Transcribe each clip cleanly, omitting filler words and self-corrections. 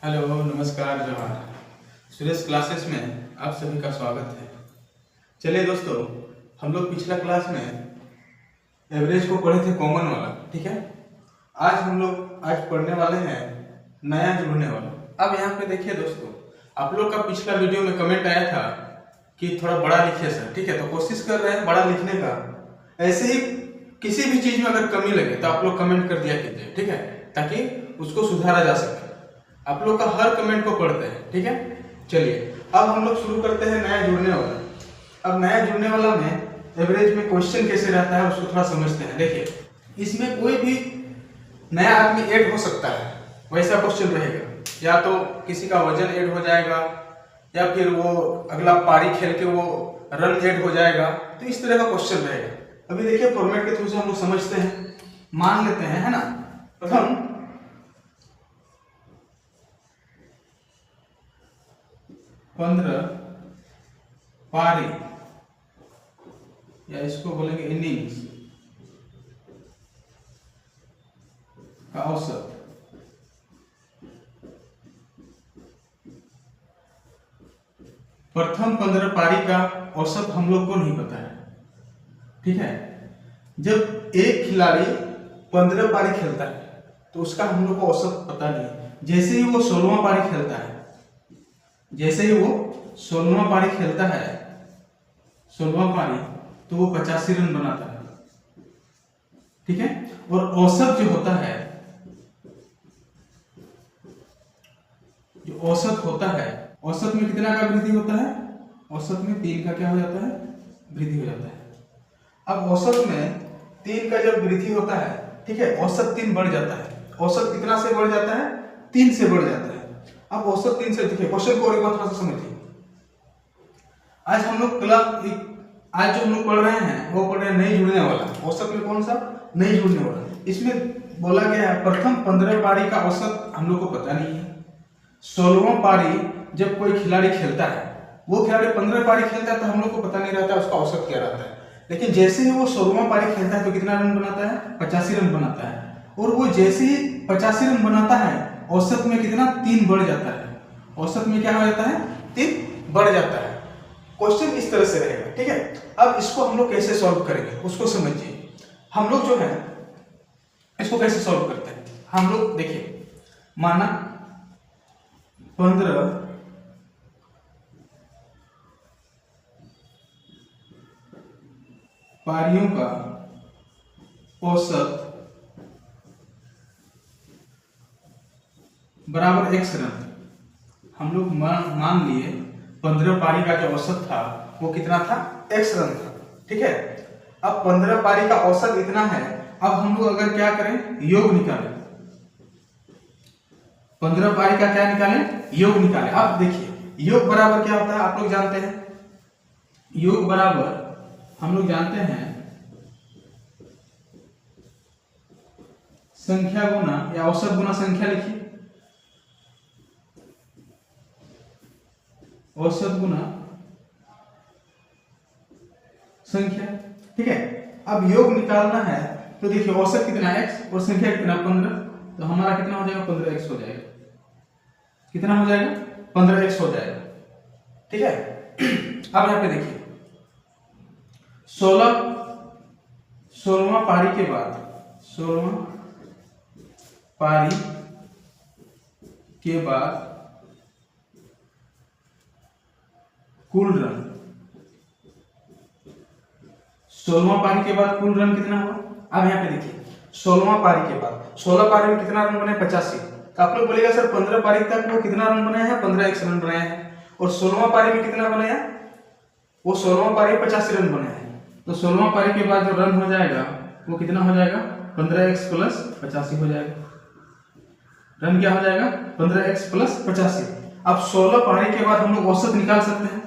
Hello, नमस्कार, जोहार। Suresh classes में आप सभी का स्वागत है। चलिए दोस्तों, हम लोग पिछला क्लास में एवरेज को पढ़े थे, कॉमन वाला। ठीक है, आज पढ़ने वाले हैं नया जुड़ने वाला। अब यहाँ पे देखिए दोस्तों, आप लोग का पिछला वीडियो में कमेंट आया था कि थोड़ा बड़ा लिखिए सर। ठीक है, तो कोशिश कर रहे हैं बड़ा लिखने का। ऐसे ही किसी भी चीज में अगर कमी लगे तो आप लोग कमेंट कर दिया कीजिए, ठीक है, ताकि उसको सुधारा जा सके। आप लोग का हर कमेंट को पढ़ते हैं, ठीक है। चलिए अब हम लोग शुरू करते हैं नया जुड़ने वाला। अब नया जुड़ने वाला में एवरेज में क्वेश्चन कैसे रहता है उसको थोड़ा समझते हैं। देखिए, इसमें कोई भी नया आदमी ऐड हो सकता है, वैसा क्वेश्चन रहेगा। या तो किसी का वजन ऐड हो जाएगा, या फिर वो अगला पारी खेल के वो रन ऐड हो जाएगा। तो इस तरह का क्वेश्चन रहेगा। अभी देखिए, फॉर्मेट के थ्रू से हम लोग समझते हैं, मान लेते हैं, है ना। प्रथम 15 पारी, या इसको बोलेंगे इनिंग्स का औसत प्रथम 15 पारी का औसत हम लोग को नहीं पता है। ठीक है, जब एक खिलाड़ी 15 पारी खेलता है तो उसका हम लोग को औसत पता नहीं है। जैसे ही वो 16वां पारी खेलता है, जैसे ही वो 16वां पारी खेलता है, 16वां पारी, तो वो 85 रन बनाता है। ठीक है, और औसत जो होता है, जो औसत होता है, औसत में कितना का वृद्धि होता है? औसत में 3 का क्या हो जाता है? वृद्धि हो जाता है। अब औसत में 3 का जब वृद्धि होता है, ठीक है, औसत 3 बढ़ जाता है। औसत कितना से बढ़ जाता है? 3 से बढ़ जाता है। अब औसत 3 से, देखिए क्वेश्चन को और एक बार थोड़ा सा समझिए। आज जो हम लोग पढ़ रहे हैं वो पढ़ रहे हैं नहीं जुड़ने वाला। औसत में कौन सा? नहीं जुड़ने वाला। इसमें बोला गया है प्रथम 15 पारी का औसत हम लोग को पता नहीं है। 16वां पारी जब कोई खिलाड़ी खेलता है, वो खिलाड़ी 15 पारी खेलता है तो हम लोग को पता नहीं रहता उसका औसत क्या रहता है। लेकिन जैसे ही वो 16वां पारी खेलता है तो कितना रन बनाता है? 85 रन बनाता है। और वो जैसे ही 85 रन बनाता है, औसत में कितना? 3 बढ़ जाता है। औसत में क्या हो जाता है? 3 बढ़ जाता है। क्वेश्चन इस तरह से रहेगा। ठीक है, अब इसको हम लोग कैसे सॉल्व करेंगे उसको समझिए। हम लोग जो है इसको कैसे सॉल्व करते हैं, हम लोग देखिए, माना 15 पारियों का औसत बराबर x रन। हम लोग मान लिए 15 पारी का जो औसत था वो कितना था? x रन था। ठीक है, अब 15 पारी का औसत इतना है। अब हम लोग अगर क्या करें? योग निकालें। 15 पारी का क्या निकालें? योग निकालें। अब देखिए, योग बराबर क्या होता है आप लोग जानते हैं। योग बराबर हम लोग जानते हैं संख्या गुना, या औसत गुना संख्या। लिखिए, औसत गुना संख्या। ठीक है, अब योग निकालना है तो देखिए, औसत कितना x और संख्या कितना? 15। तो हमारा कितना हो जाएगा? 15x हो जाएगा। कितना हो जाएगा? 15x हो जाएगा। ठीक है, अब यहां पे देखिए, 16वां पारी के बाद, 16वां पारी के बाद कुल रन, 16वां पारी के बाद कुल रन कितना हुआ? अब यहाँ पे देखिए, 16वां पारी के बाद, 16 पारी में कितना रन बने? 85। तो आप लोग बोलेगा सर 15 पारी तक वो कितना रन बनाया है? 15x रन बनाया है। और 16वां पारी में कितना बनाया? वो 16वां पारी में 85 रन बनाया है। तो 16वां पारी के बाद जो रन हो जाएगा वो कितना हो जाएगा? 15x प्लस 85 हो जाएगा। रन क्या हो जाएगा? 15x plus 85। अब 16 पारी के बाद हम लोग औसत निकाल सकते हैं।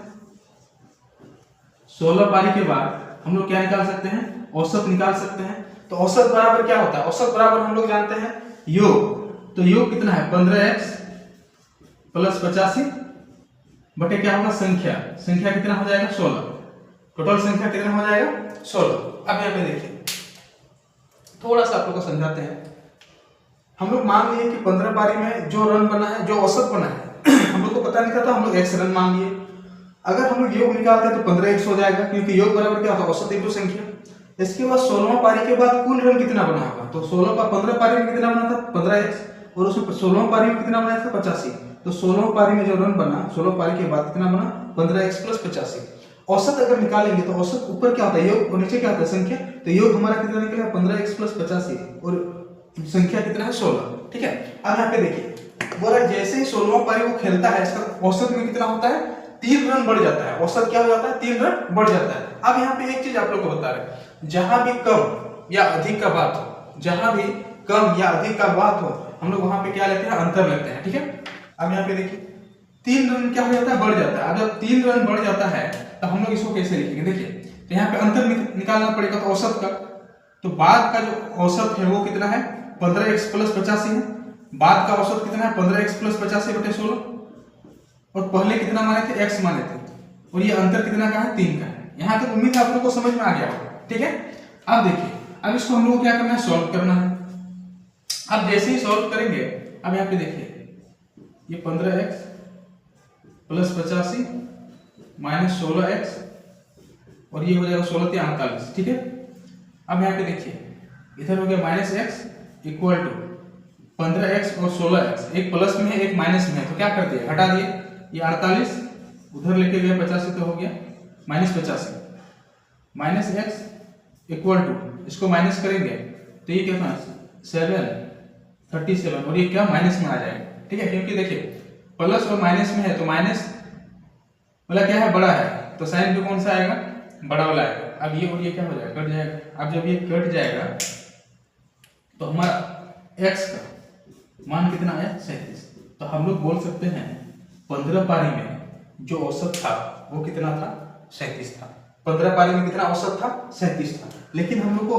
16 पारी के बाद हम लोग क्या निकाल सकते हैं? औसत निकाल सकते हैं। तो औसत बराबर क्या होता है? औसत बराबर हम लोग जानते हैं योग। तो योग कितना है? 15x प्लस 85 बटे क्या होगा? संख्या। संख्या कितना हो जाएगा? 16। टोटल संख्या कितना हो जाएगा? 16। अब यहाँ पे देखिए, थोड़ा सा आप लोग को समझाते हैं। हम लोग मान लिए कि 15 पारी में जो रन बना है, जो औसत बना है हम लोग को पता नहीं था, तो हम लोग x रन मान लिए। अगर हम लोग योग निकालते हैं तो 15x हो जाएगा, क्योंकि योग बराबर क्या होता है, औसत इंटू संख्या। इसके बाद 16वां पारी के बाद कुल रन कितना बना होगा, तो 15 पारी में कितना बना था 15x, और उसमें 16वां पारी में कितना बना था 85। तो 16वां पारी में जो रन बना, 16 पारी के बाद कितना बना 15x प्लस 85। औसत अगर निकालेंगे तो औसत ऊपर क्या होता है योग, और नीचे क्या होता है संख्या। तो योग हमारा कितना निकला 15x प्लस 85, और संख्या कितना है 16। ठीक है, अब यहाँ पे देखिए बोला जैसे ही 16वां पारी वो खेलता है, इसका औसत में कितना होता है 3 रन बढ़ जाता है। औसत क्या हो जाता है 3 रन बढ़ जाता है। अब यहाँ पे एक चीज आप लोग को बता रहे, जहां भी कम या अधिक का बात हो, जहां भी कम या अधिक का बात हो, हम लोग वहां पे क्या लेते हैं अंतर लेते हैं। ठीक है, अब यहाँ पे देखिए 3 रन क्या हो जाता है बढ़ जाता है। अब जब 3 रन बढ़ जाता है तो हम लोग इसको कैसे लिखेंगे, देखिए तो यहाँ पे अंतर निकालना पड़ेगा, तो औसत का, तो बाद का जो औसत है वो कितना है 15x प्लस 85 है। बाद का औसत कितना है 15x प्लस 85 बटे 16, और पहले कितना माने थे x माने थे, और ये अंतर कितना का है 3 का है। यहाँ तक उम्मीद है आप लोगों को समझ में आ गया होगा। ठीक है, अब देखिए अब इसको हम लोग को क्या करना है सॉल्व करना है। अब जैसे ही सॉल्व करेंगे, अब यहाँ पे देखिए ये 15x प्लस 85 माइनस 16x, और ये हो जाएगा 16 या 48। ठीक है, अब यहाँ पे देखिए इधर हो गया minus x equal to 15x और 16x, एक प्लस में है एक माइनस में है, तो क्या कर दिया हटा दिए, ये 48 उधर लेके गया 85, तो हो गया minus 85 minus x equal to, इसको माइनस करेंगे तो ये कितना 737, और ये क्या माइनस में आ जाएगा। ठीक है, क्योंकि देखिए प्लस और माइनस में है, तो माइनस वाला क्या है बड़ा है, तो साइन पे कौन सा आएगा बड़ा वाला आएगा। अब ये और ये क्या हो जाएगा कट जाएगा। अब जब ये कट जाएगा तो हमारा x का मान कितना आया 37। तो हम लोग बोल सकते हैं 15 पारी में जो औसत था वो कितना था 37 था। 15 पारी में कितना औसत था 37 था। लेकिन हम लोग को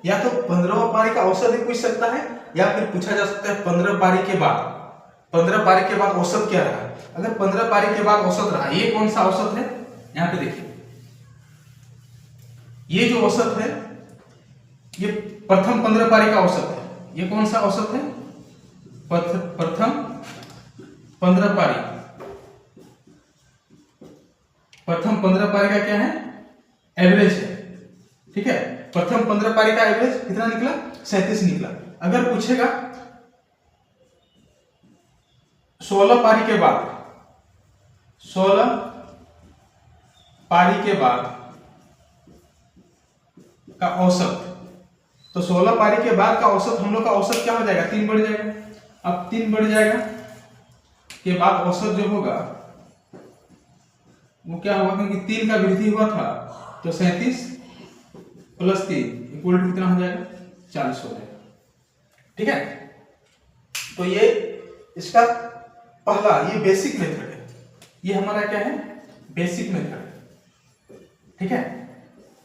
या तो 15वां पारी का औसत ही पूछ सकता है, या फिर पूछा जा सकता है 15 पारी के बाद, 15 पारी के बाद औसत क्या रहा। अगर 15 पारी के बाद औसत रहा, ये कौन सा औसत है, यहाँ पे देखिए ये जो औसत है ये प्रथम 15 पारी का औसत है। ये कौन सा औसत है प्रथम 15 पारी, प्रथम 15 पारी का क्या है एवरेज है। ठीक है, प्रथम 15 पारी का एवरेज कितना निकला 37 निकला। अगर पूछेगा 16 पारी के बाद, 16 पारी के बाद का औसत, तो 16 पारी के बाद का औसत हम लोग का औसत क्या हो जाएगा 3 बढ़ जाएगा। अब 3 बढ़ जाएगा के बाद औसत जो होगा वो क्या होगा, क्योंकि 3 का वृद्धि हुआ था, तो 37 प्लस 3 इक्वल टू कितना हो जाएगा 40 हो जाएगा। ठीक है, तो ये इसका पहला ये बेसिक मेथड है, ये हमारा क्या है बेसिक मेथड। ठीक है,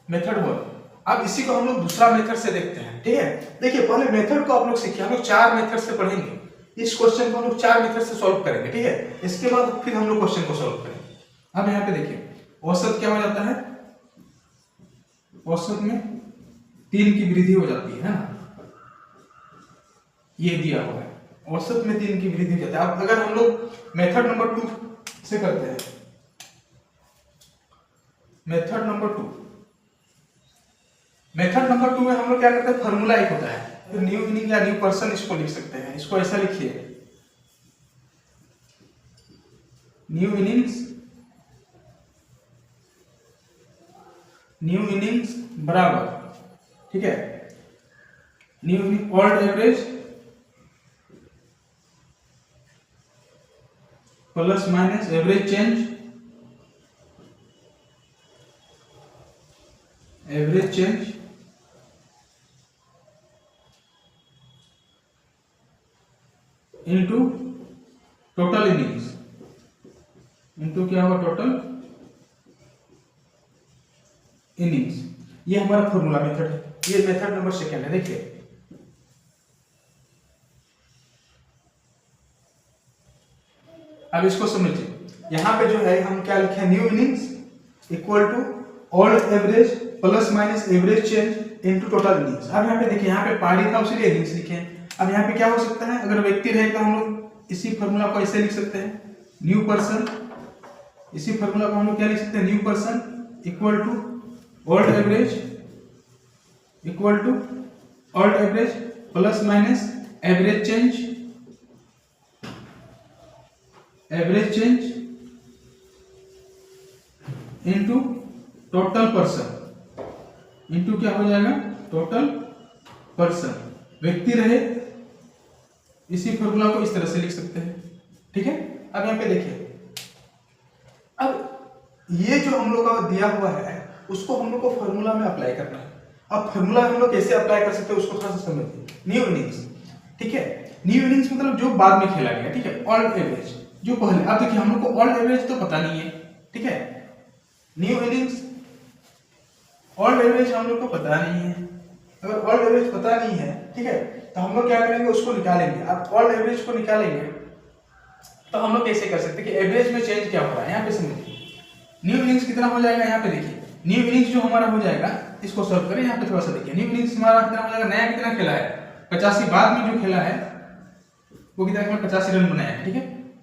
मेथड 1। अब इसी को हम लोग दूसरा मेथड से देखते हैं। ठीक है, देखिए पहले मेथड को आप लोग सीखिए, हम लोग 4 मेथड से पढ़ेंगे। इस क्वेश्चन को हम लोग 4 मेथड से सॉल्व करेंगे। ठीक है, इसके बाद फिर हम लोग क्वेश्चन को सॉल्व करेंगे। अब यहाँ पे देखिए औसत क्या हो जाता है, औसत में 3 की वृद्धि हो जाती है ना, ये दिया हुआ है औसत में 3 की वृद्धि हो जाती है। अब अगर हम लोग मेथड नंबर 2 से करते हैं, मेथड नंबर 2 में हम लोग क्या करते हैं फॉर्मूला एक होता है, तो न्यू मीनिंग या न्यू पर्सन इसको लिख सकते हैं। इसको ऐसा लिखिए न्यू इनिंग्स बराबर, ठीक है, new inning old average plus minus average change into total innings, into क्या होगा टोटल इनिंग्स। ये हमारा फॉर्मूला मेथड है, ये मेथड नंबर 2 है। देखिए अब इसको समझिए, यहां पे जो है हम क्या लिखे new innings equal to old average plus minus average change into total innings. अब यहाँ पे देखिए यहाँ पे पारी था उसके लिए इनिंग्स लिखे हैं। अब यहाँ पे क्या हो सकता है, अगर व्यक्ति रहे तो हम लोग इसी फॉर्मूला को ऐसे लिख सकते हैं, न्यू पर्सन, इसी फॉर्मूला को हम लोग क्या लिख सकते हैं, new person equal to old average, equal to old average plus minus average change, average change into total person, into क्या हो जाएगा, टोटल पर्सन। व्यक्ति रहे इसी फॉर्मूला को इस तरह से लिख सकते हैं, ठीक है। अब यहाँ पे देखिए, अब ये जो हम लोग का दिया हुआ है उसको हम लोग को फॉर्मूला में अप्लाई करना है। अब फॉर्मूला हम लोग कैसे अप्लाई कर सकते हैं उसको थोड़ा सा समझिए। न्यू इनिंग्स, ठीक है, न्यू इनिंग्स मतलब जो बाद में खेला गया, ठीक है। ओल्ड एवरेज जो पहले, अब देखिए हम लोग को ओल्ड एवरेज तो पता नहीं है, ठीक है। न्यू इनिंग्स ओल्ड एवरेज हम लोग को पता नहीं है, अगर ओल्ड एवरेज पता नहीं है, ठीक है, तो हम लोग क्या करेंगे, उसको निकालेंगे। अब ओल्ड एवरेज को निकालेंगे तो हम लोग कैसे कर सकते हैं कि एवरेज में चेंज क्या हो रहा है, यहाँ पे समझिए। न्यू इनिंग्स कितना हो जाएगा, यहाँ पे देखिए, न्यू इनिंग्स जो हमारा हो जाएगा, इसको सॉल्व करें। यहाँ पे थोड़ा सा देखिए, न्यू इनिंग्स हमारा कितना हो जाएगा, नया कितना खेला है 85, बाद में जो खेला है वो कितना खेला, 85 रन बनाया है, ठीक है।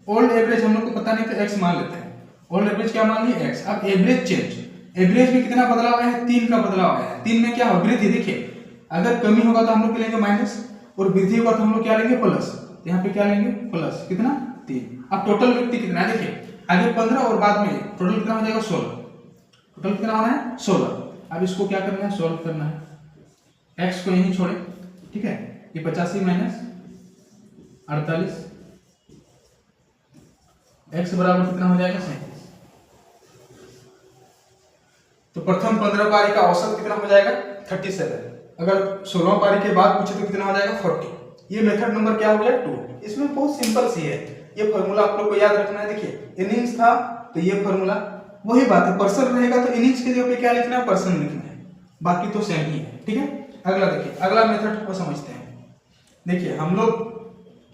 ओल्ड एवरेज हम लोग को पता नहीं तो एक्स मान लेते हैं, ओल्ड एवरेज क्या मान लिया, एक्स। अब एवरेज चेंज, एवरेज में कितना बदलाव आया है, 3 का बदलाव आया है। 3 में क्या हो, वृद्धि। देखिए अगर कमी होगा तो हम लोग लेंगे माइनस, और वृद्धि होगा तो हम लोग क्या लेंगे, प्लस। यहाँ पे क्या लेंगे, प्लस, कितना, 3। अब टोटल व्यक्ति कितना है, देखिए आगे 15 और बाद में टोटल कितना हो जाएगा, 16। टोटल कितना होना है, 16। अब इसको क्या करना है, सॉल्व करना है। एक्स को यहीं छोड़े, ठीक है, ये 85 माइनस 48, एक्स बराबर कितना हो जाएगा, 37। तो प्रथम 15 पारी का औसत कितना हो जाएगा, 37। अगर 16 पारी के बाद पूछे तो कितना हो जाएगा, 40। ये मेथड नंबर क्या हो गया, 2। इसमें बहुत सिंपल सी है, ये फॉर्मूला आप लोग को याद रखना है। देखिए इनिंग्स था तो ये फॉर्मूला, वही बात है, पर्सन रहेगा तो इनिंग्स के जगह पे क्या लिखना है, पर्सन लिखना है, बाकी तो सेम ही है, ठीक है। अगला देखिए, अगला मेथड को समझते हैं। देखिए हम लोग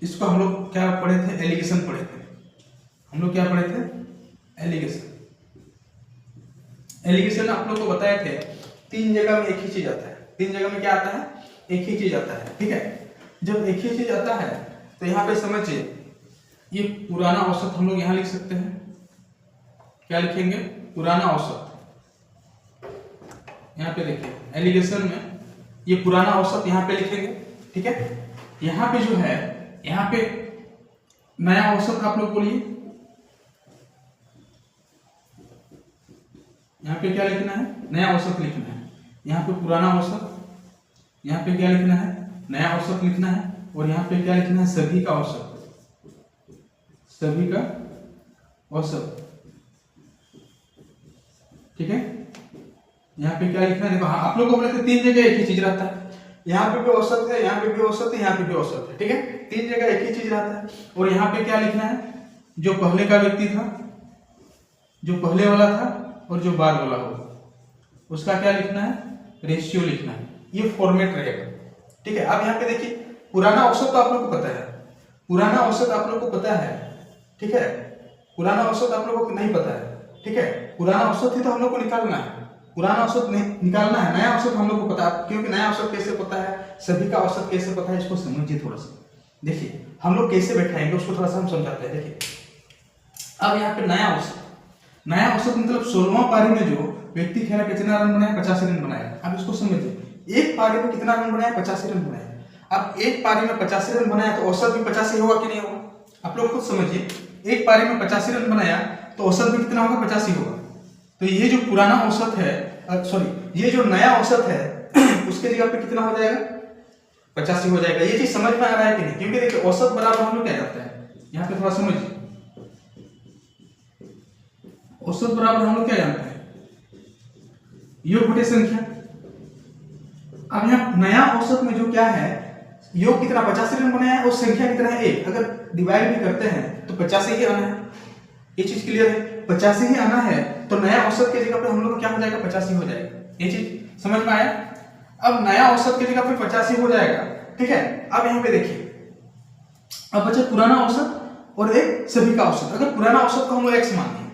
इसको, हम लोग क्या पढ़े थे, एलिगेशन पढ़े थे। हम लोग क्या पढ़े थे, एलिगेशन। एलिगेशन आप लोग को बताए थे 3 जगह में एक ही चीज आता है। 3 जगह में क्या आता है, एक ही चीज आता है, ठीक है। जब एक ही चीज आता है तो यहाँ पे समझिए, ये पुराना औसत हम लोग यहाँ लिख सकते हैं। क्या लिखेंगे, पुराना औसत। यहाँ पे देखिए एलिगेशन में ये पुराना औसत यहाँ पे लिखेंगे, ठीक है। यहाँ पे जो है, यहाँ पे नया औसत आप लोग बोलिए, यहाँ पे क्या लिखना है, नया औसत लिखना है। यहाँ पे पुराना औसत, यहाँ पे क्या लिखना है, नया औसत लिखना है। और यहाँ पे क्या लिखना है, सभी का औसत, सभी का औसत, ठीक है। यहाँ पे क्या लिखना है, देखो हाँ, आप लोग को बोले थे 3 जगह एक ही चीज रहता है। यहाँ पे भी औसत है, यहाँ पे भी औसत है, यहाँ पे भी औसत है, ठीक है। 3 जगह एक ही चीज रहता है। और यहाँ पे क्या लिखना है, जो पहले का व्यक्ति था, जो पहले वाला था और जो बाद वाला होगा, उसका क्या लिखना है, रेशियो लिखना है। ये फॉर्मेट रहेगा, ठीक है। अब यहाँ पे देखिए, पुराना औसत तो आप लोग को पता है, पुराना औसत आप लोग को पता है, ठीक है। पुराना औसत आप लोग को नहीं पता है, ठीक है। पुराना औसत ही तो हम लोग को निकालना है, पुराना औसत नहीं निकालना है, नया औसत हम लोग को पता है। क्योंकि नया औसत कैसे पता है, सभी का औसत कैसे पता है, इसको समझिए थोड़ा सा। देखिए हम लोग कैसे बैठाएंगे उसको थोड़ा सा हम समझाते हैं। देखिए अब यहाँ पे नया औसत, नया औसत मतलब 16वां पारी में जो व्यक्ति खेला कितना रन बनाया, 85 रन बनाया। अब इसको समझिए, एक पारी में कितना रन बनाया, 85 रन बनाया। अब एक पारी में 85 रन बनाया तो औसत भी 85 होगा कि नहीं होगा, आप लोग खुद समझिए। एक पारी में 85 रन बनाया तो औसत भी कितना होगा, 85 होगा। तो ये जो पुराना औसत है, सॉरी ये जो नया औसत है उसके जगह पे कितना हो जाएगा, 85 हो जाएगा। ये चीज समझ में आ रहा है कि नहीं, क्योंकि देखिए औसत बराबर हम लोग क्या जाता है, यहाँ पे थोड़ा समझिए, औसत बराबर हम लोग क्या जानते हैं, योग बटे संख्या। अब यहाँ नया औसत में जो क्या है, योग कितना 85 रन बनाया है और संख्या कितना है 1। अगर डिवाइड भी करते हैं तो 85 ही आना है, ये चीज क्लियर है। 85 ही आना है तो नया औसत के जगह पे हम लोग को क्या हो जाएगा, 85 हो जाएगा। ये चीज समझ में आया। अब नया औसत के जगह पे 85 हो जाएगा, ठीक है। अब यहाँ पे देखिए, अब बचा पुराना औसत और एक सभी का औसत। अगर पुराना औसत को हम लोग x मान लिए,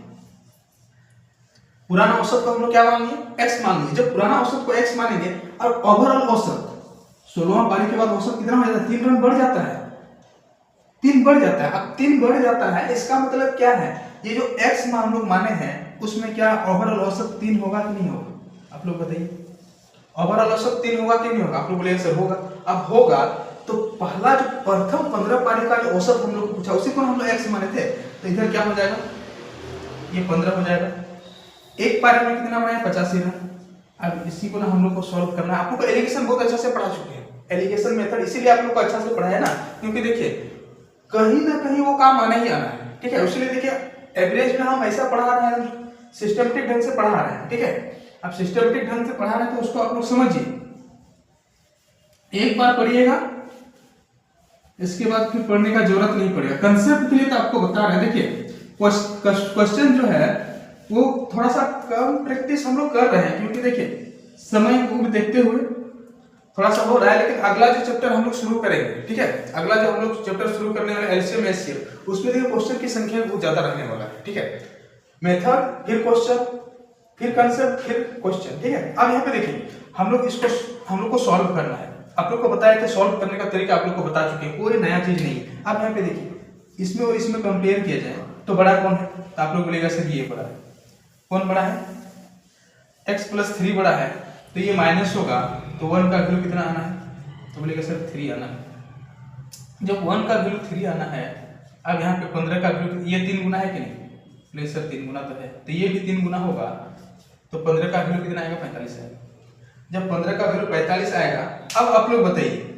पुराना औसत को हम लोग क्या मान लिए, x मान लिए। जब पुराना औसत को x मानेंगे और ओवरऑल औसत 16वां पारी के बाद औसत कितना हो जाता है? 3 रन बढ़ जाता है, 3 बढ़ जाता है। अब 3 बढ़ जाता है, इसका मतलब क्या है? ये जो x मान हम लोग माने हैं उसमें क्या ओवरऑल औसत 3 होगा कि नहीं होगा? आप लोग बताइए, ओवरऑल औसत 3 होगा कि नहीं होगा? आप लोग बोलेंगे सर होगा। अब होगा तो पहला जो प्रथम 15 पारी का जो औसत हम लोग को पूछा उसी को हम लोग x माने थे, तो इधर क्या हो जाएगा? ये 15 हो जाएगा। एक पारी में कितना बनाया? 85 रन। अब इसी को ना हम लोग को सॉल्व करना है। आप लोग को एलिगेशन बहुत अच्छा से पढ़ा चुके हैं, एलिगेशन मेथड इसीलिए आप लोग को अच्छा से पढ़ाया ना, क्योंकि देखिए कहीं ना कहीं वो काम आना ही आना है, ठीक है। इसलिए देखिए एवरेज में हम ऐसा पढ़ा रहे हैं, सिस्टमेटिक ढंग से पढ़ा रहे हैं, ठीक है। अब सिस्टमेटिक ढंग से पढ़ा रहे हैं तो उसको आप लोग समझिए, एक बार पढ़िएगा इसके बाद फिर पढ़ने का जरूरत नहीं पड़ेगा। कंसेप्ट के लिए तो आपको बता रहे हैं। देखिए क्वेश्चन जो है वो थोड़ा सा कम प्रैक्टिस हम लोग कर रहे हैं, क्योंकि देखिए समय को भी देखते हुए थोड़ा सा हो रहा है, लेकिन अगला जो चैप्टर हम लोग शुरू करेंगे, ठीक है, अगला जो हम लोग चैप्टर शुरू करने वाले एलसीएम एचसीएफ, उसमें देखिए क्वेश्चन की संख्या बहुत ज्यादा रहने वाला है, ठीक है। मेथड, फिर क्वेश्चन, फिर कंसेप्ट, फिर क्वेश्चन, ठीक है। अब यहाँ पे देखिए हम लोग को सॉल्व करना है। आप लोग को बताया था सॉल्व करने का तरीका, आप लोग को बता चुके हैं, कोई नया चीज नहीं है। अब यहाँ पे देखिए इसमें और इसमें कंपेयर किया जाए तो बड़ा कौन है? तो आप लोग बोलेगा सर ये बड़ा है। कौन बड़ा है? x+3 बड़ा है, तो ये माइनस होगा तो 1 का वैल्यू कितना आना है? तो बोलेगा सर 3 आना है। जब 1 का वैल्यू 3 आना है, अब यहाँ पे 15 का वैल्यू, ये 3 गुना है कि नहीं? बोले सर 3 गुना तो है, तो ये भी 3 गुना होगा, तो 15 का वैल्यू कितना आएगा? 45 आएगा। जब 15 का वैल्यू 45 आएगा, अब आप लोग बताइए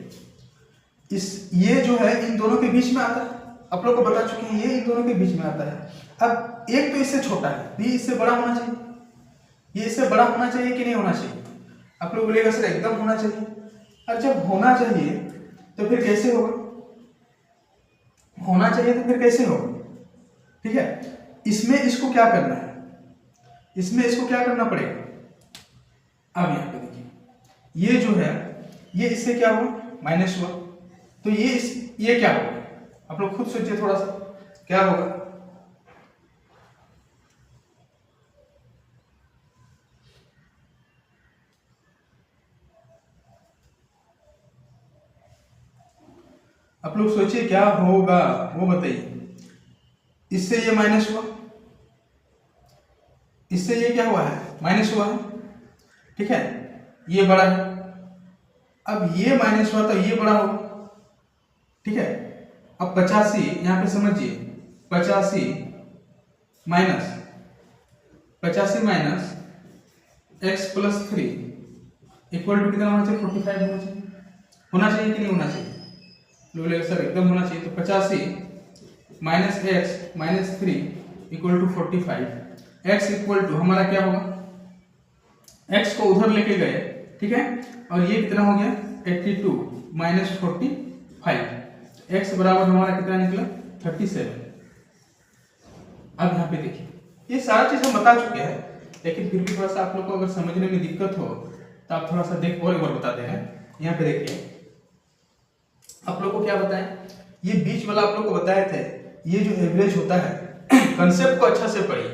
ये जो है इन दोनों के बीच में आता है, आप लोग को बता चुके हैं ये इन दोनों के बीच में आता है। अब एक तो इससे छोटा है, ये इससे बड़ा होना चाहिए, ये इससे बड़ा होना चाहिए कि नहीं होना चाहिए? आप लोग बोलेगा सर एकदम होना चाहिए। और जब होना चाहिए तो फिर कैसे होगा? होना चाहिए तो फिर कैसे होगा? ठीक है, इसमें इसको क्या करना है? इसमें इसको क्या करना पड़ेगा? अब यहाँ पे देखिए ये जो है ये इससे क्या हुआ? माइनस हुआ, तो ये क्या होगा? आप लोग खुद सोचिए थोड़ा सा, क्या होगा? आप लोग सोचिए क्या होगा वो बताइए। इससे ये माइनस हुआ, इससे ये क्या हुआ है? माइनस हुआ है, ठीक है, ये बड़ा है। अब ये माइनस हुआ तो ये बड़ा होगा, ठीक है। अब 85 यहाँ पे समझिए, 85 माइनस x+3 इक्वल टू कितना होना चाहिए? 45 होना चाहिए। होना चाहिए कि नहीं होना चाहिए? लोग सर एकदम होना चाहिए। तो 85 minus x minus 3 equal to 45। x equal to हमारा क्या होगा? x को उधर लेके गए, ठीक है, और ये कितना हो गया? 82 माइनस 45। x बराबर हमारा कितना निकला? 37। अब यहाँ पे देखिए ये सारा चीज हम बता चुके हैं, लेकिन फिर भी थोड़ा सा आप लोग को अगर समझने में दिक्कत हो तो आप थोड़ा सा देख और एक बार बताते हैं। यहाँ पे देखिए आप लोग को क्या बताएं, ये बीच वाला आप लोग को बताए थे, ये जो एवरेज होता है कंसेप्ट को अच्छा से पढ़िए।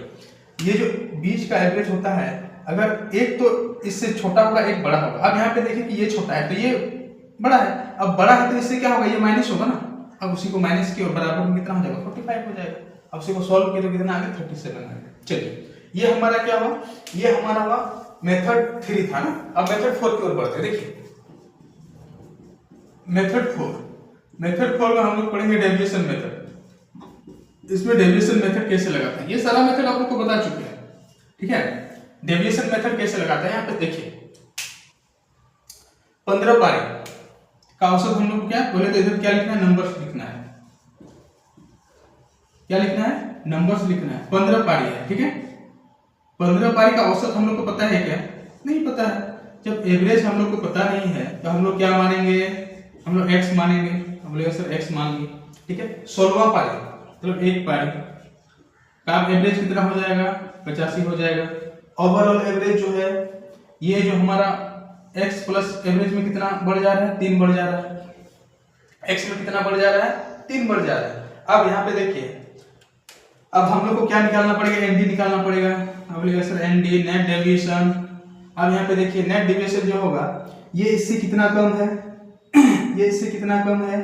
ये जो बीच का एवरेज होता है, अगर एक तो इससे छोटा होगा एक बड़ा होगा। अब यहाँ पे देखिए कि ये छोटा है तो ये बड़ा है, अब बड़ा है तो इससे क्या होगा? ये माइनस होगा ना। अब उसी को माइनस की और बराबर में कितना हो जाएगा? 45 हो जाएगा। अब उसी को सॉल्व किया तो कितना आ गया? 37 आ गया। चलिए ये हमारा क्या हुआ? ये हमारा हुआ मेथड 3 था ना। अब मेथड 4 की ओर बढ़ते हैं। देखिए मेथड 4 में हम लोग पढ़ेंगे डेविएशन मेथड। इसमें डेविएशन मेथड कैसे लगाते हैं ये सारा मेथड आप लोग को बता चुके हैं, ठीक है। डेविएशन मेथड कैसे लगाते हैं यहाँ पे देखिए 15 पारी का औसत हम लोग क्या बोले तो इधर क्या लिखना है? नंबर्स लिखना है। क्या लिखना है? नंबर्स लिखना है। 15 पारी है, ठीक है। 15 पारी का औसत हम लोग को पता है क्या? नहीं पता है। जब एवरेज हम लोग को पता नहीं है तो हम लोग क्या मानेंगे? हम लोग x मानेंगे। हम बोलेगा सर x मान ली, ठीक है। 16वां पारी मतलब एक पारी का एवरेज कितना हो जाएगा? 85 हो जाएगा। ओवरऑल एवरेज जो है ये जो हमारा x प्लस एवरेज में कितना बढ़ जा रहा है? 3 बढ़ जा रहा है। x में कितना बढ़ जा रहा है? 3 बढ़ जा रहा है। अब यहाँ पे देखिए अब हम लोग को क्या निकालना पड़ेगा? nd निकालना पड़ेगा। अब बोलेगा सर nd नेट डेविएशन। अब यहाँ पे देखिए नेट डेविएशन जो होगा ये इससे कितना कम है? ये इससे कितना कम है?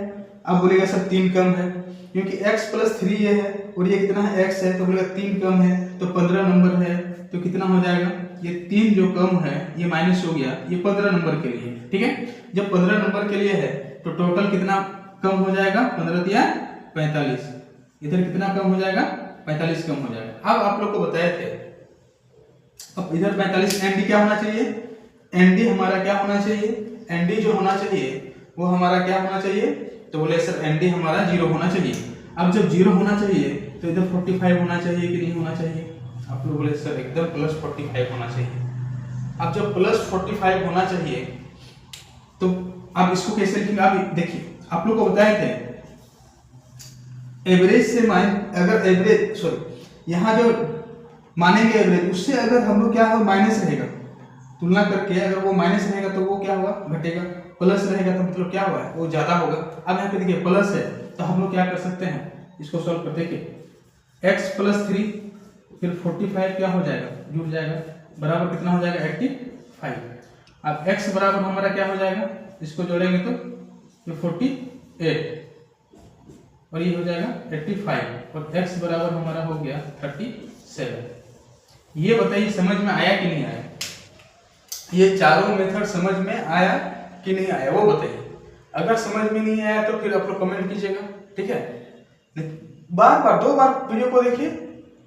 अब बोलेगा सर 3 कम है, क्योंकि x + 3 ये है और ये कितना है x है, तो बोलेगा 3 कम है तो 15 नंबर है, तो कितना हो जाएगा? ये 3 जो कम है ये माइनस हो गया, ये 15 नंबर के लिए, ठीक है। जब 15 नंबर के लिए है तो टोटल कितना कम हो जाएगा? 15 दिया 45, इधर कितना कम हो जाएगा? 45 कम हो जाएगा। अब आप लोग को बताए थे, अब इधर 45 एनडी क्या होना चाहिए? एनडी हमारा क्या होना चाहिए? एनडी जो होना चाहिए वो हमारा क्या होना चाहिए? तो बोले सर एनडी हमारा 0 होना चाहिए। अब जब 0 होना चाहिए तो इधर 45 होना चाहिए कि नहीं होना चाहिए? आप लोग बोले सर एकदम +45 होना चाहिए। अब जब +45 होना चाहिए तो आप इसको कैसे लिखेंगे? आप देखिए, आप लोग को बताए थे एवरेज से अगर एवरेज यहाँ जो मानेंगे एवरेज, उससे अगर हम लोग क्या हो माइनस रहेगा तुलना करके, अगर वो माइनस रहेगा तो वो क्या होगा? घटेगा। प्लस रहेगा तो मतलब क्या हुआ है? वो ज्यादा होगा। अब यहाँ पे देखिए प्लस है तो हम लोग क्या कर सकते हैं, इसको सॉल्व करते हैं। x + 3 फिर 45 क्या हो जाएगा? जुड़ जाएगा, बराबर कितना हो जाएगा? 85। अब x बराबर हमारा क्या हो जाएगा? इसको जोड़ेंगे तो ये 48 और ये हो जाएगा 85 और x बराबर हमारा हो गया 37। ये बताइए समझ में आया कि नहीं आया? ये चारों मेथड समझ में आया कि नहीं आया वो बताइए। अगर समझ में नहीं आया तो फिर आप लोग कमेंट कीजिएगा, ठीक है। बार बार 2 बार वीडियो को देखिए,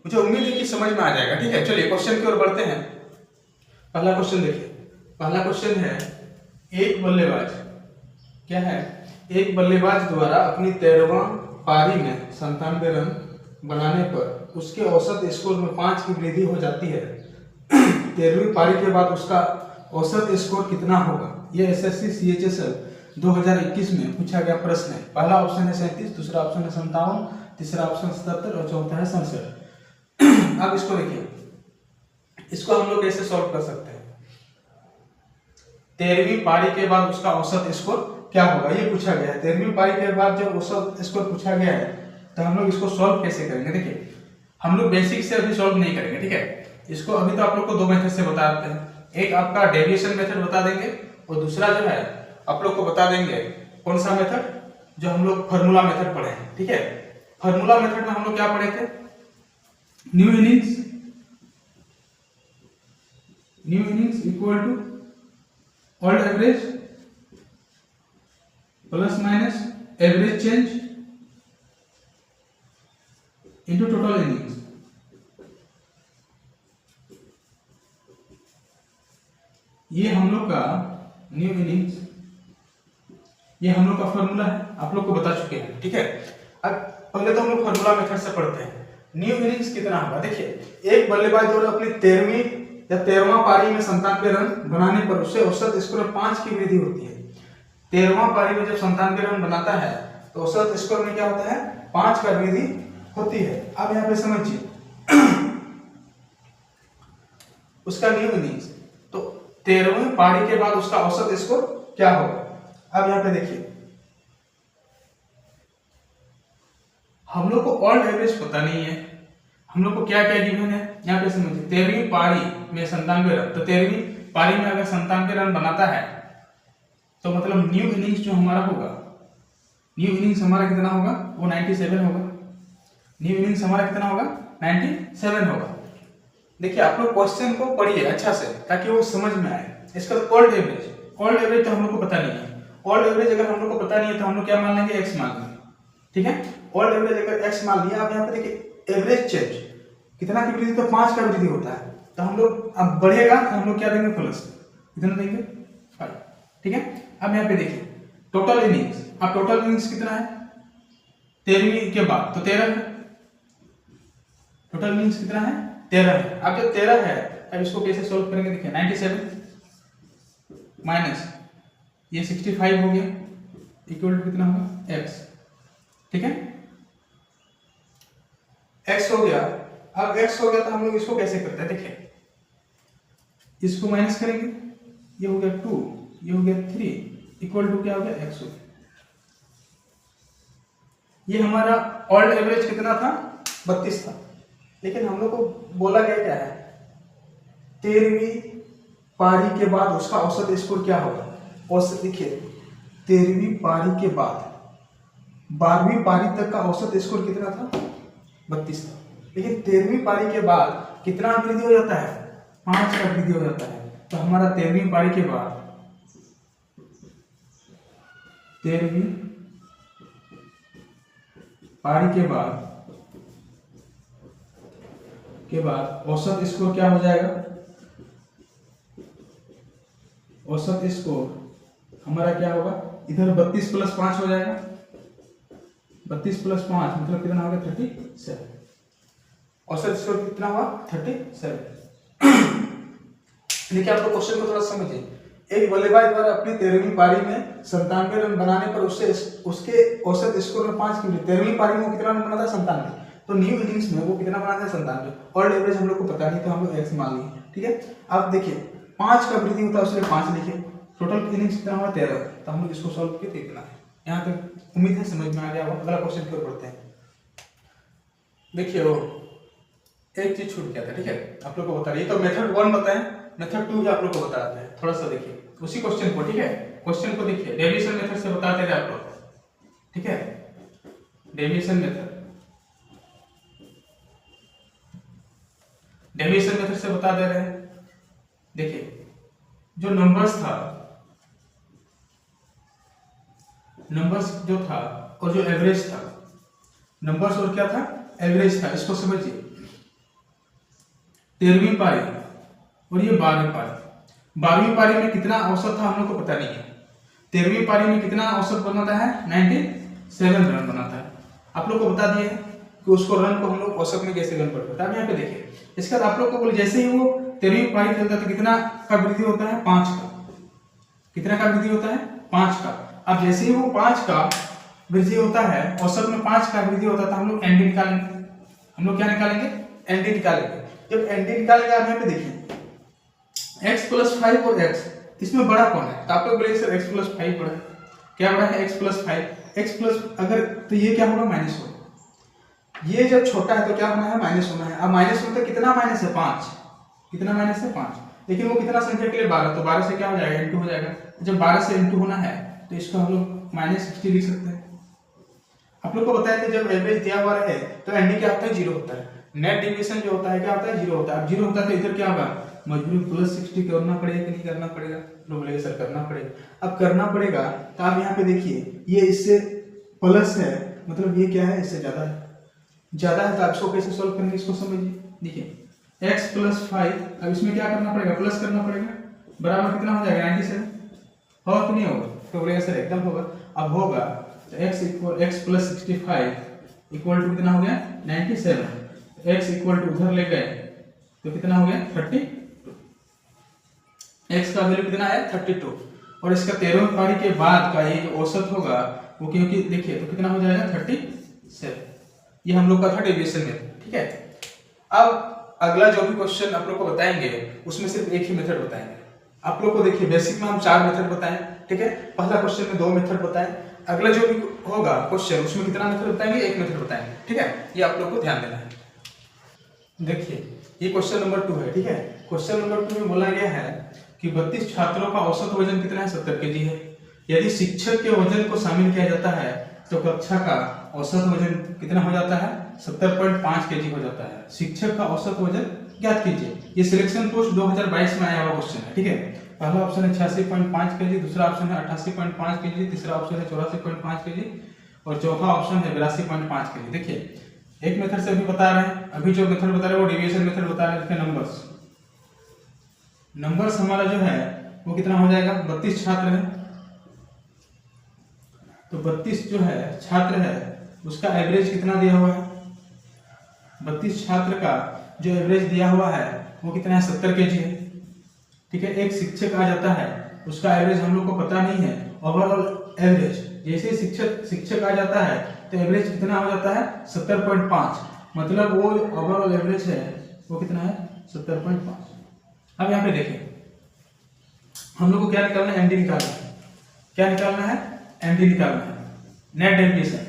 मुझे उम्मीद है कि समझ में आ जाएगा, ठीक है। चलिए क्वेश्चन की ओर बढ़ते हैं। पहला क्वेश्चन देखिए, पहला क्वेश्चन है एक बल्लेबाज क्या है? एक बल्लेबाज द्वारा अपनी 13वां पारी में 97 रन बनाने पर उसके औसत स्कोर में 5 की वृद्धि हो जाती है। 13वीं पारी के बाद उसका औसत स्कोर कितना होगा? यह एसएससी CHSL 2021 में पूछा गया प्रश्न है। पहला ऑप्शन है 37, दूसरा ऑप्शन है 57, तीसरा ऑप्शन 77 और चौथा है 67। अब इसको देखिए, इसको हम लोग कैसे सॉल्व कर सकते हैं? 13वीं पारी के बाद उसका औसत स्कोर क्या होगा ये पूछा गया है। 13वीं पारी के बाद जब औसत स्कोर पूछा गया है तो हम लोग इसको सॉल्व कैसे करेंगे? देखिए हम लोग बेसिक से अभी सॉल्व नहीं करेंगे, ठीक है। इसको अभी तो आप लोग को 2 मेथड से बता देते हैं। एक आपका डेविएशन मेथड बता देंगे और दूसरा जो है आप लोग को बता देंगे कौन सा मेथड, जो हम लोग फार्मूला मेथड पढ़े हैं, ठीक है। फार्मूला मेथड में हम लोग क्या पढ़े थे? New innings equal to old average plus minus average change into total innings. ये हम लोग का न्यू इनिंग्स, ये हम लोग का फॉर्मूला है, आप लोग को बता चुके हैं, ठीक है। अब पहले तो हम लोग फार्मूला मेथड से पढ़ते हैं। न्यू इनिंग्स कितना होगा? देखिए एक बल्लेबाज द्वारा अपनी 13वीं या 13वां पारी में 97 रन बनाने पर उससे औसत स्कोर में 5 की वृद्धि होती है। 13वां पारी में जब 97 रन बनाता है तो औसत स्कोर में क्या होता है? 5 का वृद्धि होती है। अब यहाँ पे समझिए उसका न्यू इनिंग्स, तो 13वीं पारी के बाद उसका औसत स्कोर क्या होगा? अब यहाँ पे देखिए हम लोग को ऑल्ड एवरेज पता नहीं है, हम लोग को क्या क्या गिवन है यहाँ पे समझिए। 13वीं पारी में 97 रन, तो 13वीं पारी में अगर 97 रन बनाता है तो मतलब न्यू इनिंग्स जो हमारा होगा, न्यू इनिंग्स हमारा कितना होगा? वो 97 होगा। न्यू इनिंग्स हमारा कितना होगा? 97 होगा। देखिए आप लोग क्वेश्चन को पढ़िए अच्छा से ताकि वो समझ में आए। इसका तो ओल्ड एवरेज तो हम लोग को पता नहीं है। ओल्ड एवरेज अगर हम लोग को पता नहीं है तो हम लोग क्या मान लेंगे? एक्स मान लेंगे, ठीक है। ओल्ड एवरेज अगर एक्स मान लिया, आप यहाँ पे देखिए एवरेज चेंज कितना की वृद्धि? तो 5 का वृद्धि होता है। तो हम लोग अब बढ़ेगा तो हम लोग क्या देंगे? प्लस कितना देंगे? 5, ठीक है। अब यहाँ पे देखिए टोटल इनिंग्स, अब टोटल इनिंग्स कितना है 13वीं के बाद? तो 13 है। टोटल इनिंग्स कितना है? 13 है। अब जब 13 है अब इसको कैसे सोल्व करेंगे? देखिए 97 माइनस ये 65 हो गया इक्वल टू कितना होगा? x, ठीक है। x हो गया। अब x हो गया तो हम लोग इसको कैसे करते हैं? देखिए इसको माइनस करेंगे, ये हो गया 2, ये हो गया 3 इक्वल टू क्या हो गया? x हो गया। ये हमारा ओल्ड एवरेज कितना था? 32 था। लेकिन हम लोग को बोला गया क्या है? 13वीं पारी के बाद उसका औसत स्कोर क्या होगा? औसत देखिए 13वीं पारी के बाद 12वीं पारी तक का औसत स्कोर कितना था? 32 था। लेकिन 13वीं पारी के बाद कितना वृद्धि हो जाता है? 5 का वृद्धि हो जाता है। तो हमारा 13वीं पारी के बाद 13वीं पारी के बाद औसत स्कोर क्या हो जाएगा? औसत स्कोर हमारा क्या होगा? इधर 32 + 5 हो जाएगा। 32 + 5 मतलब कितना होगा? 37। औसत स्कोर कितना हुआ? 37। देखिए आप लोग क्वेश्चन को थोड़ा समझिए। एक बल्लेबाज द्वारा अपनी 13वीं पारी में 97 रन बनाने पर उसके औसत स्कोर में 5 की वृद्धि। 13वीं पारी में वो कितना रन बना था? 97। तो न्यू इनिंग्स में वो कितना बना था? 97। और एवरेज हम लोग को पता नहीं तो हम लोग एक्स मान लिए। ठीक है, अब देखिए 5 का वृद्धि होता है उसमें 5 लिखे। टोटल इनिंग्स कितना हुआ? 13। तो हम लोग इसको सॉल्व करके देखना है। यहाँ तक उम्मीद है समझ में आ गया होगा। अगला क्वेश्चन की ओर बढ़ते हैं। देखिए वो एक चीज छूट गया था। ठीक है, आप लोग को बता रही है। तो मेथड 1 बताएं, मेथड 2 आप लोग को बताते हैं। थोड़ा सा देखिए उसी क्वेश्चन को। ठीक है, क्वेश्चन को देखिए, डेविएशन मेथड से बताते थे आप लोग। ठीक है, डेविएशन मेथड से बता दे रहे हैं। देखिए जो नंबर्स जो था और जो एवरेज था, नंबर्स और क्या था? एवरेज था। इसको समझिए, 13वीं पारी और ये 12वीं पारी। 12वीं पारी में कितना औसत था हम लोग को पता नहीं है। 13वीं पारी में कितना औसत बनाता है? 97 रन बनाता है। आप लोग को बता दिए कि उसको रन को हम लोग औसत में कैसे कन्वर्ट करते हैं। अब यहाँ पे देखिए, इसके बाद आप लोग को बोले जैसे ही वो 13वीं पारी खेलता है तो कितना का वृद्धि होता है? 5 का। कितना का वृद्धि होता है? 5 का। अब जैसे ही वो 5 का वृद्धि होता है, औसत में 5 का वृद्धि होता है, तो हम लोग एनडी निकालेंगे। हम लोग क्या निकालेंगे? एनडी निकालेंगे। जब एनडी निकालेंगे आप यहाँ पे देखिए x + 5 और x, इसमें बड़ा कौन है? तो आप लोग बोले सर x + 5 बड़ा है। क्या बड़ा है? x + 5। x प्लस अगर तो ये क्या होगा? -1। ये जब छोटा है तो क्या होना है? माइनस होना है। अब माइनस में तो कितना माइनस है? 5। कितना माइनस है? 5। लेकिन वो कितना संख्या के लिए? 12। तो 12 से क्या हो जाएगा? इंटू हो जाएगा। जब 12 से इंटू होना है तो इसको हम लोग -60 लिख सकते हैं। आप लोग को बताया था जब एवरेज दिया हुआ है तो एनडी क्या होता है? 0 होता है। नेट डेविएशन जो होता है क्या होता है? 0 होता है। अब 0 होता है तो इधर क्या होगा? मजबूरी +60 करना पड़ेगा कि नहीं करना पड़ेगा? लोग बोलेंगे सर करना पड़ेगा। अब करना पड़ेगा तो आप यहाँ पे देखिए ये इससे प्लस है, मतलब ये क्या है? इससे ज्यादा है। ज्यादा है तो आप इसको कैसे सॉल्व करेंगे? इसको समझिए। देखिए x + 5, अब इसमें क्या करना पड़ेगा? प्लस करना पड़ेगा। बराबर कितना हो जाएगा? 97। होगा कि नहीं होगा? तो बोलेगा सर एकदम होगा। अब होगा तो x + 65 इक्वल टू कितना हो गया? 97। x इक्वल टू उधर ले गए तो कितना हो गया? 32। x का वैल्यू कितना है? 32। और इसका 13वीं पारी के बाद का ये जो औसत होगा वो, क्योंकि देखिए तो कितना हो जाएगा? 37। ये हम लोग का था डेविएशन में। ठीक है, अब अगला जो भी क्वेश्चन आप लोग को बताएंगे उसमें सिर्फ एक ही मेथड बताएंगे। आप लोग को देखिए बेसिक में हम 4 मेथड बताएं। ठीक है, पहला क्वेश्चन में 2 मेथड बताएं। अगला जो भी होगा क्वेश्चन उसमें कितना मेथड बताएंगे? 1 मेथड बताएंगे। ठीक है, ये आप लोग को ध्यान देना है। देखिए ये क्वेश्चन नंबर 2 है। ठीक है, क्वेश्चन नंबर 2 में बोला गया है कि 32 छात्रों का औसत वजन कितना है? 70 kg है। यदि शिक्षक के वजन को शामिल किया जाता है तो कक्षा का औसत वजन कितना हो जाता है? 70.5 kg हो जाता है। शिक्षक का औसत वजन ज्ञात कीजिए। ये सिलेक्शन पोस्ट 2022 में आया हुआ क्वेश्चन है। ठीक है, पहला ऑप्शन है 86.5 kg, दूसरा ऑप्शन है 88.5 kg, तीसरा ऑप्शन है 84.5 kg और चौथा ऑप्शन है 82.5 kg। देखिए एक मेथड से अभी बता रहे हैं, अभी जो मेथड बता रहे हैं वो डेविएशन मेथड बता रहे हैं। देखिए नंबर्स हमारा जो है वो कितना हो जाएगा? 32 छात्र हैं तो 32 जो है छात्र है उसका एवरेज कितना दिया हुआ है? 32 छात्र का जो एवरेज दिया हुआ है वो कितना है? 70 kg है। ठीक है, एक शिक्षक आ जाता है उसका एवरेज हम लोग को पता नहीं है। ओवरऑल एवरेज जैसे शिक्षक आ जाता है तो एवरेज कितना हो जाता है? 70.5। मतलब वो ओवरऑल एवरेज है वो कितना है? 70.5। अब यहाँ पे देखिए हम लोग को क्या निकालना है? एमडी निकालना है। क्या निकालना है? एमडी निकालना है, नेट डेविएशन।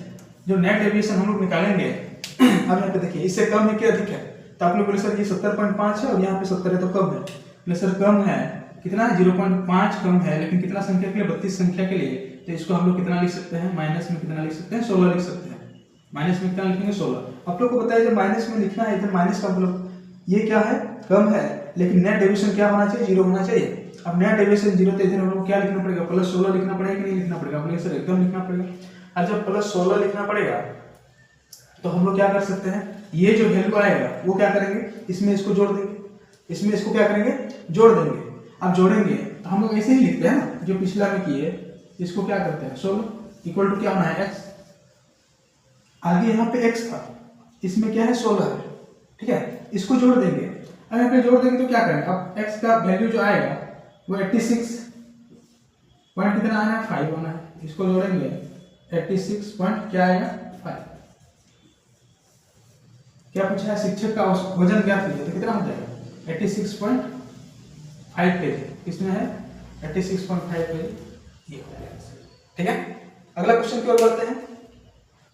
जो नेट डेविएशन हम लोग निकालेंगे अब यहाँ पे देखिए इससे कम है कि अधिक है? तो आप लोग बोले सर ये 70.5 है और यहाँ पे 70 है तो कम है। सर कम है, कितना है? 0.5 कम है। लेकिन कितना संख्या के लिए? 32 संख्या के लिए तो इसको हम लोग कितना लिख सकते हैं, माइनस में कितना लिख सकते हैं, 16 लिख सकते हैं। माइनस में कितना लिखेंगे, 16। आप लोग को बताया जब माइनस में लिखना है इधर माइनस का मतलब ये क्या है, कम है, लेकिन नेट डेविएशन क्या होना चाहिए, 0 होना चाहिए। अब नेट डेविएशन 0 तो इधर हम लोग क्या लिखना पड़ेगा, +16 लिखना पड़ेगा कि नहीं लिखना पड़ेगा, आप लोग सर एकदम लिखना पड़ेगा। और जब +16 लिखना पड़ेगा तो हम लोग क्या कर सकते हैं, ये जो वैल्यू आएगा वो क्या करेंगे, इसमें इसको जोड़ देंगे, इसमें इसको क्या करेंगे, जोड़ देंगे। अब जोड़ेंगे तो हम लोग ऐसे ही लिखते हैं ना, जो पिछला में किए, इसको क्या करते हैं, 16 इक्वल टू क्या होना है, x। आगे यहाँ पे x था, इसमें क्या है, 16 है, ठीक है। इसको जोड़ देंगे, अब यहाँ पे जोड़ देंगे तो क्या करेंगे, अब x का वैल्यू जो आएगा वो 86 पॉइंट कितना आना है, 5 आना है। इसको जोड़ेंगे 86 पॉइंट क्या आएगा, 5। क्या पूछा है, शिक्षक का वजन क्या कीजिए, तो कितना हो जाएगा, 86.5 kg। किसमें है, 86.5 kg, ये हो जाएगा, ठीक है। अगला क्वेश्चन की ओर बढ़ते हैं।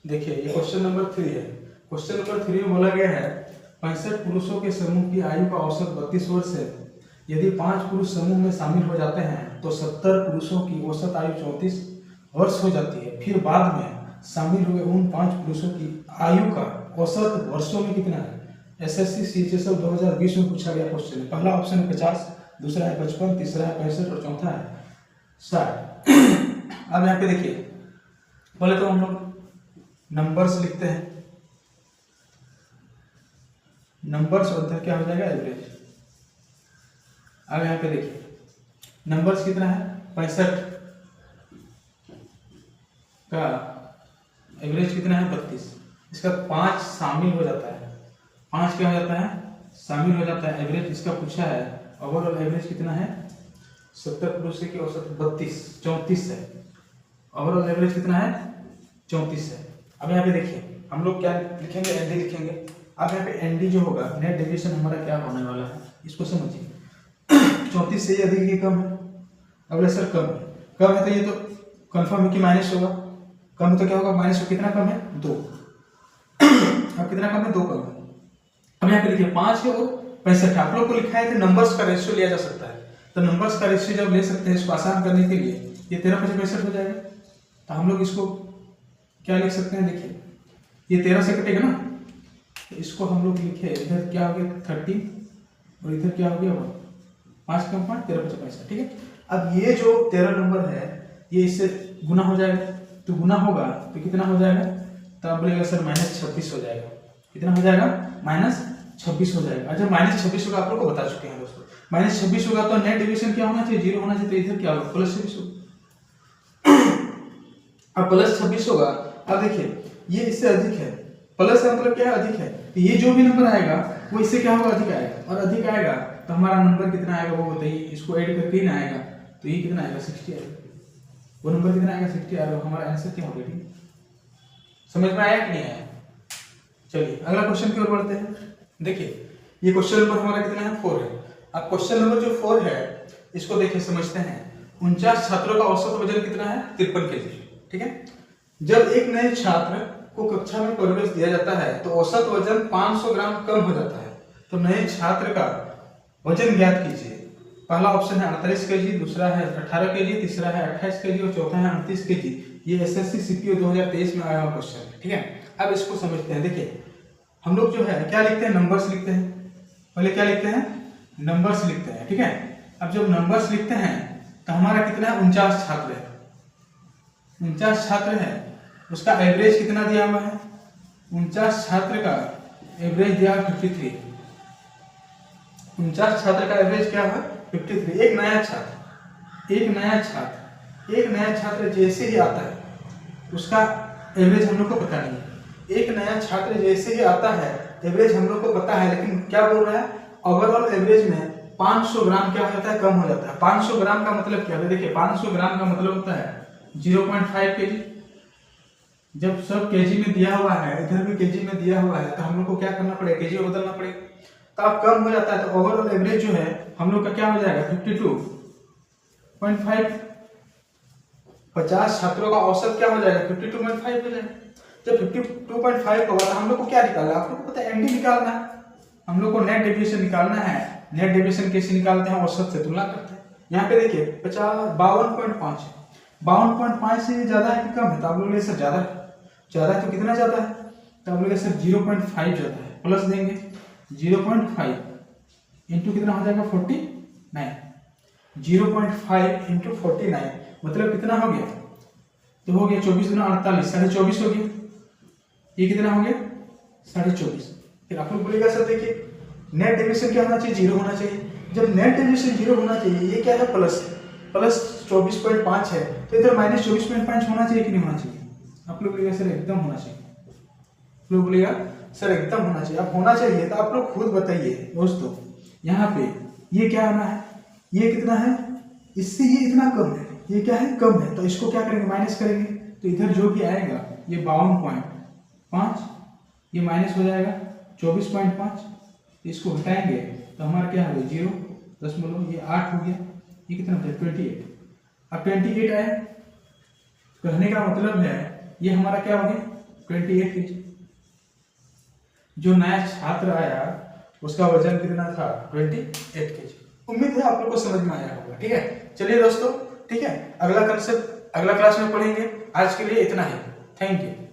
देखिए ये क्वेश्चन नंबर 3 है। क्वेश्चन नंबर 3 में बोला गया है 65 पुरुषों के समूह की आयु का औसत 32 वर्ष है। यदि 5 पुरुष समूह में शामिल हो जाते हैं तो 70 पुरुषों की औसत आयु 34 वर्ष हो जाती है। फिर बाद में शामिल हुए उन 5 पुरुषों की आयु का औसत वर्षों में कितना है। एसएससी सीएचएसएल 2020 में पूछा गया क्वेश्चन है। पहला ऑप्शन है 50, दूसरा है 55, तीसरा है 65 और चौथा है 60। अब यहाँ पे देखिए, पहले तो हम लोग नंबर्स लिखते हैं, नंबर्स और इधर क्या हो जाएगा, एवरेज। अब यहाँ पे देखिए नंबर्स कितना है, 65 का एवरेज कितना है, 32। इसका 5 शामिल हो जाता है, 5 क्या हो जाता है, शामिल हो जाता है। एवरेज इसका पूछा है, ओवरऑल एवरेज कितना है, 70 पुरुषों की औसत 34 है। ओवरऑल एवरेज कितना है, 34 है। अब यहाँ पे देखिए हम लोग क्या लिखेंगे, एनडी लिखेंगे। अब यहाँ पे एनडी जो होगा, नेट डेविएशन हमारा क्या होने वाला है, इसको समझिए। 34 से अधिक ये कम है। अब सर कम है तो ये तो कंफर्म है कि माइनस होगा। कम है तो क्या होगा, माइनस हो, कितना कम है, 2। अब कितना कम है, 2 कम है। अब यहाँ पे देखिए 5 है और 65। आप लोग को लिखा है कि नंबर्स का रेशियो लिया जा सकता है, तो नंबर्स का रेशियो जब ले सकते हैं इसको आसान करने के लिए, ये 13 × 65 हो जाएगा। तो हम लोग इसको क्या लिख सकते हैं, देखिए ये 13 से कटेगा ना, तो इसको हम लोग लिखे, इधर क्या हो गया 30 और इधर क्या हो गया 1, 5 कम 5 13 × 65, ठीक है। अब ये जो 13 नंबर है ये इससे गुना हो जाएगा, तो गुना होगा तो कितना हो जाएगा, तो आप बोलेगा सर -26 हो जाएगा। कितना हो जाएगा, -26 हो जाएगा। अच्छा -26 होगा, आप लोग को बता चुके हैं दोस्तों। -26 होगा तो नेट डेविएशन क्या होना चाहिए, 0 होना चाहिए। तो इधर क्या होगा, +26 होगा। अब +26 होगा। अब देखिए ये इससे अधिक है, प्लस का मतलब क्या है, अधिक है। तो ये जो भी नंबर आएगा वो इससे क्या होगा, अधिक आएगा। और अधिक आएगा तो हमारा नंबर कितना आएगा वो बताइए। इसको ऐड करके ही ना आएगा, तो ये कितना आएगा, 60 आएगा। वो नंबर कितना आएगा, 60 आएगा। हमारा आंसर क्या होगा, ठीक समझ में आया कि नहीं आया। चलिए अगला क्वेश्चन की ओर बढ़ते हैं। देखिए ये क्वेश्चन नंबर हमारा कितना है, 4 है। अब क्वेश्चन नंबर जो 4 है इसको देखिए समझते हैं। 49 छात्रों का औसत वजन कितना है, 53 kg, ठीक है। जब एक नए छात्र को कक्षा में प्रवेश दिया जाता है तो औसत वजन 500 ग्राम कम हो जाता है। तो नए छात्र का वजन ज्ञात कीजिए। पहला ऑप्शन है 38 kg, दूसरा है 18 kg, तीसरा है 28 kg और चौथा है 38 kg। ये एसएससी सीपीओ 2023 में आया हुआ क्वेश्चन है, ठीक है। अब इसको समझते हैं। देखिए हम लोग जो है क्या लिखते हैं, नंबर्स लिखते हैं। पहले क्या लिखते हैं, नंबर्स लिखते हैं, ठीक है। अब जब नंबर्स लिखते हैं तो हमारा कितना है, 49 छात्र है। 49 छात्र है, उसका एवरेज कितना दिया हुआ है, 49 छात्र का एवरेज दिया 53। 49 छात्र का एवरेज क्या है, 53। एक नया छात्र जैसे ही आता है उसका एवरेज हम लोग को पता नहीं है। एक नया छात्र जैसे ही आता है एवरेज हम लोग को पता है, लेकिन क्या बोल रहा है, ओवरऑल एवरेज में 500 ग्राम क्या हो जाता है, कम हो जाता है। 500 ग्राम का मतलब क्या है, देखिए 500 ग्राम का मतलब होता है 0.5 kg। जब सब केजी में दिया हुआ है, इधर भी केजी में दिया हुआ है, तो हम लोग को क्या करना पड़ेगा, केजी में बदलना पड़ेगा। तो अब कम हो जाता है तो ओवरऑल एवरेज जो है हम लोग का क्या हो जाएगा, 52.5। 50 छात्रों का औसत क्या हो जाएगा, 52.5 हो जाएगा। जब 52.5 होगा तो हम लोग को क्या निकालना है, आप लोग को पता है एनडी निकालना है। हम लोग को नेट डेविएशन निकालना है। नेट डेविएशन कैसे निकालते हैं, औसत से तुलना करते हैं। यहाँ पे देखिए 52.5 52.5 से ज़्यादा है कि कम है? तो आप लोग सर ज़्यादा है तो कितना ज़्यादा है? तो आप लोग सर 0.5 ज़्यादा है, प्लस देंगे 0.5 इंटू कितना हो जाएगा 49, 0.5 इंटू 49 मतलब कितना हो गया? तो हो गया 24 गुना 48, 24.5 हो गया। ये कितना हो गया? 24.5। फिर आप लोग बोलेगा सर देखिए नेट डेविएशन क्या होना चाहिए? 0 होना चाहिए। जब नेट डेविएशन 0 होना चाहिए, ये क्या है? प्लस 24.5 है, तो इधर माइनस 24.5 होना चाहिए कि नहीं होना चाहिए? आप लोग बोलेगा सर एकदम होना चाहिए। आप लोग बोलेगा सर एकदम होना चाहिए। अब होना चाहिए तो आप लोग खुद बताइए दोस्तों, यहाँ पे ये क्या आना है? ये कितना है? इससे ये इतना कम है, ये क्या है? कम है। तो इसको क्या करेंगे? माइनस करेंगे। तो इधर जो भी आएगा ये 52.5, ये माइनस हो जाएगा 24.5, इसको हटाएंगे तो हमारा क्या हो गया? 0.8 ये 8 हो गया। ये कितना हो गया? 28। अब 28 आया, कहने का मतलब है ये हमारा क्या हो गया? 28 kg। जो नया छात्र आया उसका वजन कितना था? 28 kg। उम्मीद है आप लोग को समझ में आया होगा। ठीक है, चलिए दोस्तों, ठीक है, अगला कंसेप्ट अगला क्लास में पढ़ेंगे। आज के लिए इतना ही। Thank you.